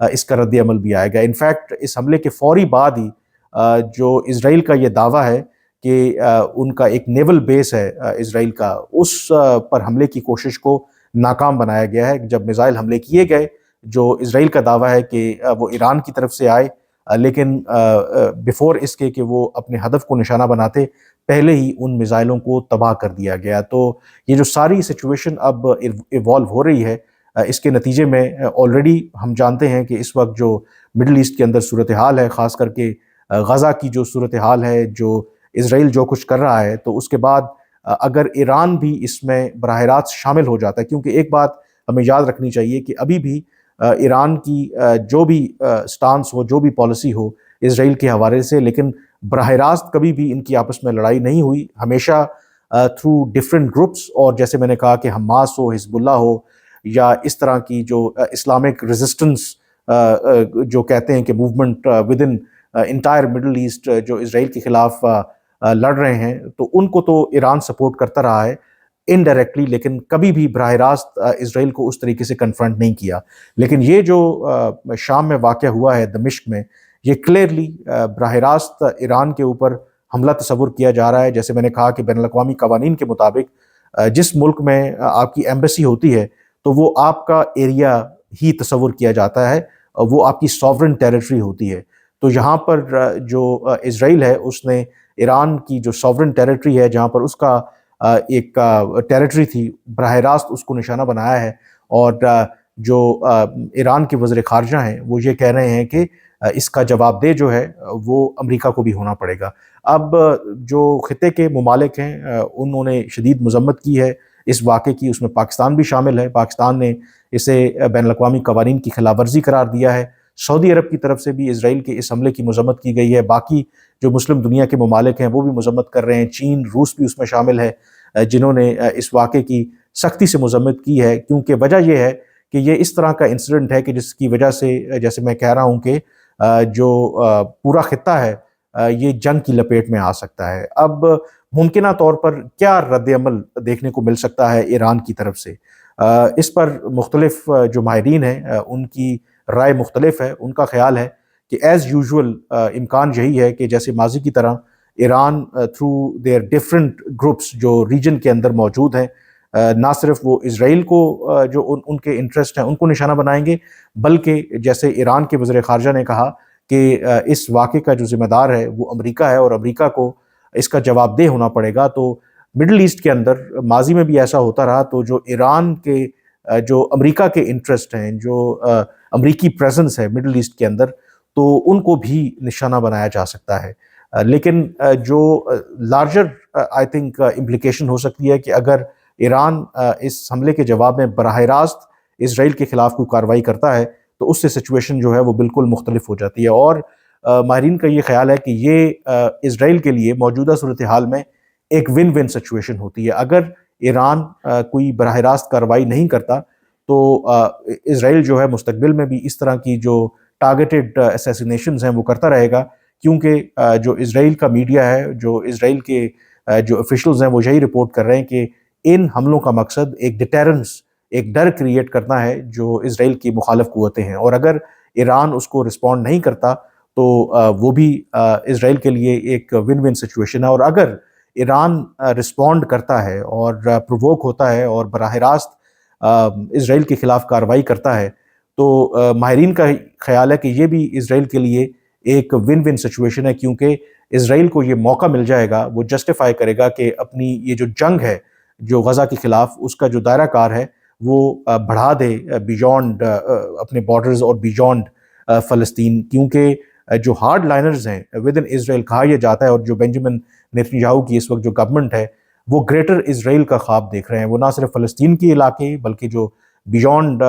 اس کا رد عمل بھی آئے گا. انفیکٹ اس حملے کے فوری بعد ہی جو اسرائیل کا یہ دعویٰ ہے کہ ان کا ایک نیول بیس ہے اسرائیل کا، اس پر حملے کی کوشش کو ناکام بنایا گیا ہے. جب میزائل حملے کیے گئے، جو اسرائیل کا دعویٰ ہے کہ وہ ایران کی طرف سے آئے، لیکن بیفور اس کے کہ وہ اپنے ہدف کو نشانہ بناتے پہلے ہی ان میزائلوں کو تباہ کر دیا گیا. تو یہ جو ساری سچویشن اب ایوالو ہو رہی ہے، اس کے نتیجے میں آلریڈی ہم جانتے ہیں کہ اس وقت جو مڈل ایسٹ کے اندر صورتحال ہے، خاص کر کے غزہ کی جو صورتحال ہے، جو اسرائیل جو کچھ کر رہا ہے، تو اس کے بعد اگر ایران بھی اس میں براہ راست شامل ہو جاتا ہے، کیونکہ ایک بات ہمیں یاد رکھنی چاہیے کہ ابھی بھی ایران کی جو بھی سٹانس ہو، جو بھی پالیسی ہو اسرائیل کے حوالے سے، لیکن براہ راست کبھی بھی ان کی آپس میں لڑائی نہیں ہوئی. ہمیشہ تھرو ڈفرینٹ گروپس، اور جیسے میں نے کہا کہ حماس ہو، حزب اللہ ہو، یا اس طرح کی جو اسلامک ریزسٹنس جو کہتے ہیں کہ movement within entire Middle East جو اسرائیل کے خلاف لڑ رہے ہیں، تو ان کو تو ایران سپورٹ کرتا رہا ہے انڈائریکٹلی، لیکن کبھی بھی براہ راست اسرائیل کو اس طریقے سے کنفرنٹ نہیں کیا. لیکن یہ جو شام میں واقع ہوا ہے، دمشق میں، یہ کلیئرلی براہ راست ایران کے اوپر حملہ تصور کیا جا رہا ہے. جیسے میں نے کہا کہ بین الاقوامی قوانین کے مطابق جس ملک میں آپ کی ایمبیسی ہوتی ہے تو وہ آپ کا ایریا ہی تصور کیا جاتا ہے، وہ آپ کی ساورن ٹیریٹری ہوتی ہے. تو یہاں پر جو اسرائیل ہے، اس نے ایران کی جو ساورن ٹیریٹری ہے، جہاں پر اس کا ایک ٹیریٹری تھی، براہ راست اس کو نشانہ بنایا ہے. اور جو ایران کے وزیر خارجہ ہیں وہ یہ کہہ رہے ہیں کہ اس کا جواب دہ جو ہے وہ امریکہ کو بھی ہونا پڑے گا. اب جو خطے کے ممالک ہیں انہوں نے شدید مذمت کی ہے اس واقعے کی، اس میں پاکستان بھی شامل ہے. پاکستان نے اسے بین الاقوامی قوانین کی خلاف ورزی قرار دیا ہے. سعودی عرب کی طرف سے بھی اسرائیل کے اس حملے کی مذمت کی گئی ہے. باقی جو مسلم دنیا کے ممالک ہیں وہ بھی مذمت کر رہے ہیں. چین، روس بھی اس میں شامل ہے، جنہوں نے اس واقعے کی سختی سے مذمت کی ہے، کیونکہ وجہ یہ ہے کہ یہ اس طرح کا انسیڈنٹ ہے کہ جس کی وجہ سے، جیسے میں کہہ رہا ہوں کہ جو پورا خطہ ہے یہ جنگ کی لپیٹ میں آ سکتا ہے. اب ممکنہ طور پر کیا رد عمل دیکھنے کو مل سکتا ہے ایران کی طرف سے، اس پر مختلف جو ماہرین ہیں ان کی رائے مختلف ہے. ان کا خیال ہے کہ ایز یوزول امکان یہی ہے کہ جیسے ماضی کی طرح Iran through their different groups جو ریجن کے اندر موجود ہیں، نہ صرف وہ اسرائیل کو جو ان کے انٹرسٹ ہیں ان کو نشانہ بنائیں گے، بلکہ جیسے ایران کے وزیر خارجہ نے کہا کہ اس واقعے کا جو ذمہ دار ہے وہ امریکہ ہے، اور امریکہ کو اس کا جواب دہ ہونا پڑے گا. تو مڈل ایسٹ کے اندر ماضی میں بھی ایسا ہوتا رہا، تو جو ایران کے جو امریکہ کے انٹرسٹ ہیں، جو امریکی پریزنس ہے مڈل ایسٹ کے اندر، تو ان کو بھی نشانہ بنایا جا سکتا ہے. لیکن جو لارجر آئی تھنک امپلیکیشن ہو سکتی ہے کہ اگر ایران اس حملے کے جواب میں براہ راست اسرائیل کے خلاف کوئی کارروائی کرتا ہے تو اس سے سچویشن جو ہے وہ بالکل مختلف ہو جاتی ہے. اور ماہرین کا یہ خیال ہے کہ یہ اسرائیل کے لیے موجودہ صورتحال میں ایک ون ون سچویشن ہوتی ہے. اگر ایران کوئی براہ راست کارروائی نہیں کرتا تو اسرائیل جو ہے مستقبل میں بھی اس طرح کی جو ٹارگیٹڈ اسیسینیشنز ہیں وہ کرتا رہے گا، کیونکہ جو اسرائیل کا میڈیا ہے، جو اسرائیل کے جو افیشلز ہیں وہ یہی رپورٹ کر رہے ہیں کہ ان حملوں کا مقصد ایک ڈیٹرنس، ایک ڈر کریٹ کرنا ہے جو اسرائیل کی مخالف قوتیں ہیں. اور اگر ایران اس کو رسپونڈ نہیں کرتا تو وہ بھی اسرائیل کے لیے ایک ون ون سچویشن ہے. اور اگر ایران رسپونڈ کرتا ہے اور پرووک ہوتا ہے اور براہ راست اسرائیل کے خلاف کارروائی کرتا ہے تو ماہرین کا خیال ہے کہ یہ بھی اسرائیل کے لیے ایک ون ون سچویشن ہے، کیونکہ اسرائیل کو یہ موقع مل جائے گا، وہ جسٹیفائی کرے گا کہ اپنی یہ جو جنگ ہے جو غزہ کے خلاف، اس کا جو دائرہ کار ہے وہ بڑھا دے بیجانڈ اپنے بارڈرز اور بیجانڈ فلسطین. کیونکہ جو ہارڈ لائنرز ہیں ود ان اسرائیل، کہا یہ جاتا ہے، اور جو بنجامن نیتنیاہو کی اس وقت جو گورنمنٹ ہے وہ گریٹر اسرائیل کا خواب دیکھ رہے ہیں. وہ نہ صرف فلسطین کے علاقے بلکہ جو بیجانڈ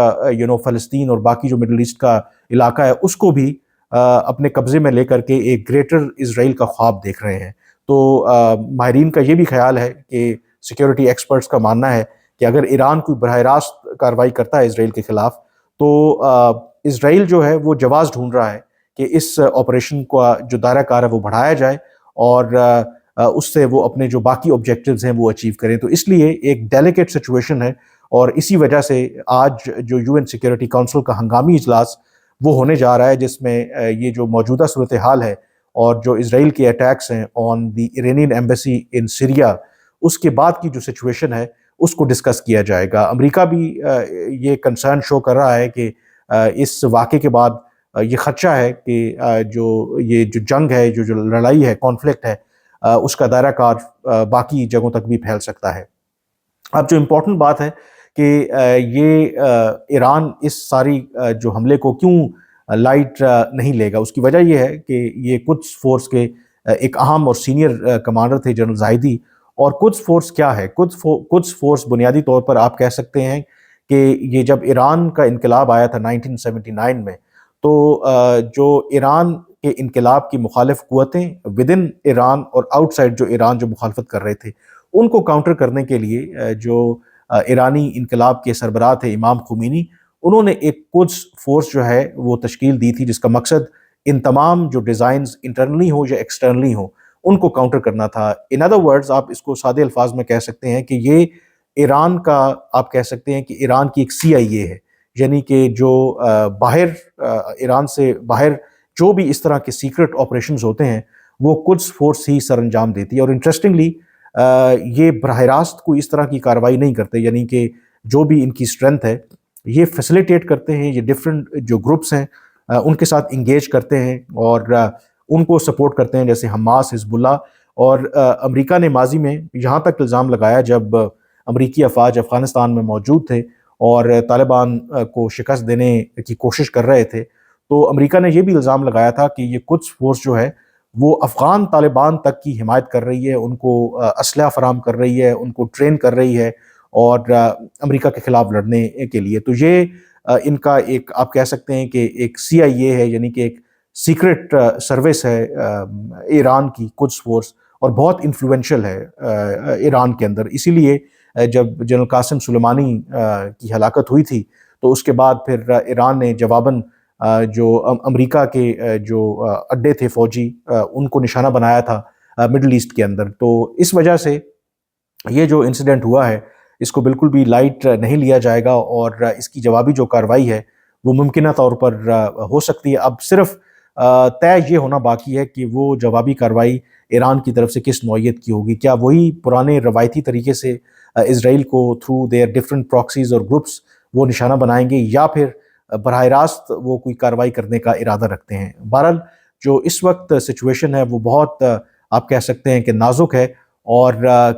فلسطین اور باقی جو مڈل ایسٹ کا علاقہ ہے اس کو بھی اپنے قبضے میں لے کر کے ایک گریٹر اسرائیل کا خواب دیکھ رہے ہیں. تو ماہرین کا یہ بھی خیال ہے کہ سیکیورٹی ایکسپرٹس کا ماننا ہے کہ اگر ایران کوئی براہ راست کارروائی کرتا ہے اسرائیل کے خلاف تو اسرائیل جو ہے وہ جواز ڈھونڈ رہا ہے کہ اس آپریشن کا جو دائرہ کار ہے وہ بڑھایا جائے اور اس سے وہ اپنے جو باقی آبجیکٹیوز ہیں وہ اچیو کریں. تو اس لیے ایک ڈیلیکیٹ سچویشن ہے، اور اسی وجہ سے آج جو UN سیکیورٹی کونسل کا ہنگامی اجلاس وہ ہونے جا رہا ہے، جس میں یہ جو موجودہ صورتحال ہے اور جو اسرائیل کے اٹیکس ہیں آن دی ایرانین ایمبیسی ان سیریا، اس کے بعد کی جو سچویشن ہے اس کو ڈسکس کیا جائے گا۔ امریکہ بھی یہ کنسرن شو کر رہا ہے کہ اس واقعے کے بعد یہ خدشہ ہے کہ یہ جو جنگ ہے، جو لڑائی ہے، کانفلکٹ ہے، اس کا دائرہ کار باقی جگہوں تک بھی پھیل سکتا ہے۔ اب جو امپورٹنٹ بات ہے کہ یہ ایران اس ساری جو حملے کو کیوں لائٹ نہیں لے گا، اس کی وجہ یہ ہے کہ یہ قدس فورس کے ایک اہم اور سینئر کمانڈر تھے جنرل زاہدی۔ اور قدس فورس کیا ہے؟ قدس فورس بنیادی طور پر آپ کہہ سکتے ہیں کہ یہ جب ایران کا انقلاب آیا تھا 1979 میں، تو جو ایران کے انقلاب کی مخالف قوتیں ودن ایران اور آؤٹ سائڈ جو ایران جو مخالفت کر رہے تھے، ان کو کاؤنٹر کرنے کے لیے جو ایرانی انقلاب کے سربراہ تھے امام خمینی، انہوں نے ایک قدس فورس جو ہے وہ تشکیل دی تھی، جس کا مقصد ان تمام جو ڈیزائنز انٹرنلی ہوں یا ایکسٹرنلی ہوں ان کو کاؤنٹر کرنا تھا۔ ان ادر ورڈز آپ اس کو سادے الفاظ میں کہہ سکتے ہیں کہ یہ ایران کا، آپ کہہ سکتے ہیں کہ ایران کی ایک CIA ہے، یعنی کہ جو باہر ایران سے باہر جو بھی اس طرح کے سیکرٹ آپریشنز ہوتے ہیں وہ قدس فورس ہی سر انجام دیتی ہے۔ اور انٹرسٹنگلی یہ براہ راست کوئی اس طرح کی کارروائی نہیں کرتے، یعنی کہ جو بھی ان کی اسٹرینتھ ہے یہ فیسیلیٹیٹ کرتے ہیں، یہ ڈفرینٹ جو گروپس ہیں ان کے ساتھ انگیج کرتے ہیں اور ان کو سپورٹ کرتے ہیں، جیسے حماس، حزب اللہ۔ اور امریکہ نے ماضی میں یہاں تک الزام لگایا، جب امریکی افواج افغانستان میں موجود تھے اور طالبان کو شکست دینے کی کوشش کر رہے تھے، تو امریکہ نے یہ بھی الزام لگایا تھا کہ یہ قدس فورس جو ہے وہ افغان طالبان تک کی حمایت کر رہی ہے، ان کو اسلحہ فراہم کر رہی ہے، ان کو ٹرین کر رہی ہے اور امریکہ کے خلاف لڑنے کے لیے۔ تو یہ ان کا ایک، آپ کہہ سکتے ہیں کہ ایک CIA ہے، یعنی کہ ایک سیکرٹ سروس ہے ایران کی قدس فورس، اور بہت انفلوئنشل ہے ایران کے اندر۔ اسی لیے جب جنرل قاسم سلیمانی کی ہلاکت ہوئی تھی تو اس کے بعد پھر ایران نے جواباً جو امریکہ کے جو اڈے تھے فوجی ان کو نشانہ بنایا تھا مڈل ایسٹ کے اندر۔ تو اس وجہ سے یہ جو انسیڈنٹ ہوا ہے اس کو بالکل بھی لائٹ نہیں لیا جائے گا، اور اس کی جوابی جو کارروائی ہے وہ ممکنہ طور پر ہو سکتی ہے۔ اب صرف طے یہ ہونا باقی ہے کہ وہ جوابی کارروائی ایران کی طرف سے کس نوعیت کی ہوگی۔ کیا وہی پرانے روایتی طریقے سے اسرائیل کو تھرو دیئر ڈفرنٹ پراکسیز اور گروپس وہ نشانہ بنائیں گے، یا پھر براہ راست وہ کوئی کارروائی کرنے کا ارادہ رکھتے ہیں؟ بہرحال جو اس وقت سچویشن ہے وہ بہت آپ کہہ سکتے ہیں کہ نازک ہے، اور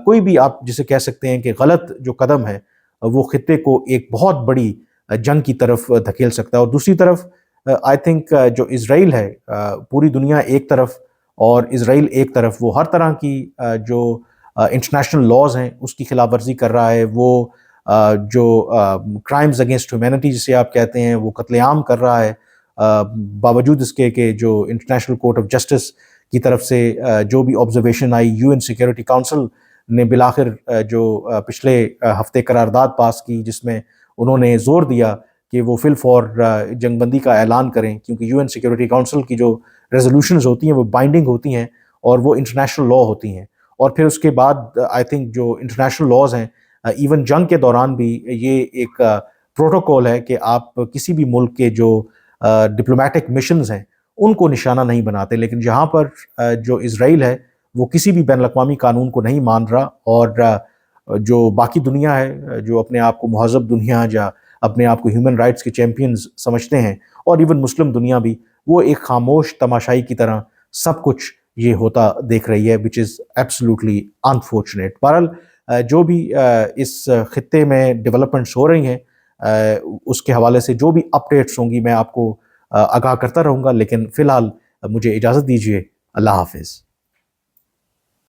کوئی بھی آپ جسے کہہ سکتے ہیں کہ غلط جو قدم ہے وہ خطے کو ایک بہت بڑی جنگ کی طرف دھکیل سکتا ہے۔ اور دوسری طرف آئی تھنک جو اسرائیل ہے، پوری دنیا ایک طرف اور اسرائیل ایک طرف، وہ ہر طرح کی جو انٹرنیشنل لاز ہیں اس کی خلاف ورزی کر رہا ہے، وہ جو کرائمز اگینسٹ ہیومینٹی جسے آپ کہتے ہیں وہ قتل عام کر رہا ہے، باوجود اس کے کہ جو انٹرنیشنل کورٹ آف جسٹس کی طرف سے جو بھی آبزرویشن آئی، UN سیکیورٹی کونسل نے بالآخر جو پچھلے ہفتے قرارداد پاس کی، جس میں انہوں نے زور دیا کہ وہ فی الفور جنگ بندی کا اعلان کریں، کیونکہ UN سیکیورٹی کونسل کی جو ریزولوشنز ہوتی ہیں وہ بائنڈنگ ہوتی ہیں اور وہ انٹرنیشنل لا ہوتی ہیں۔ اور پھر اس کے بعد آئی تھنک جو انٹرنیشنل لاز ہیں، ایون جنگ کے دوران بھی یہ ایک پروٹوکول ہے کہ آپ کسی بھی ملک کے جو ڈپلومیٹک مشنز ہیں ان کو نشانہ نہیں بناتے، لیکن یہاں پر جو اسرائیل ہے وہ کسی بھی بین الاقوامی قانون کو نہیں مان رہا، اور جو باقی دنیا ہے جو اپنے آپ کو مہذب دنیا یا اپنے آپ کو ہیومن رائٹس کے چیمپئنز سمجھتے ہیں، اور ایون مسلم دنیا بھی، وہ ایک خاموش تماشائی کی طرح سب کچھ یہ ہوتا دیکھ رہی ہے، which is absolutely unfortunate۔ بہرحال جو بھی اس خطے میں ڈیولپمنٹس ہو رہی ہیں اس کے حوالے سے جو بھی اپڈیٹس ہوں گی میں آپ کو آگاہ کرتا رہوں گا، لیکن فی الحال مجھے اجازت دیجیے۔ اللہ حافظ۔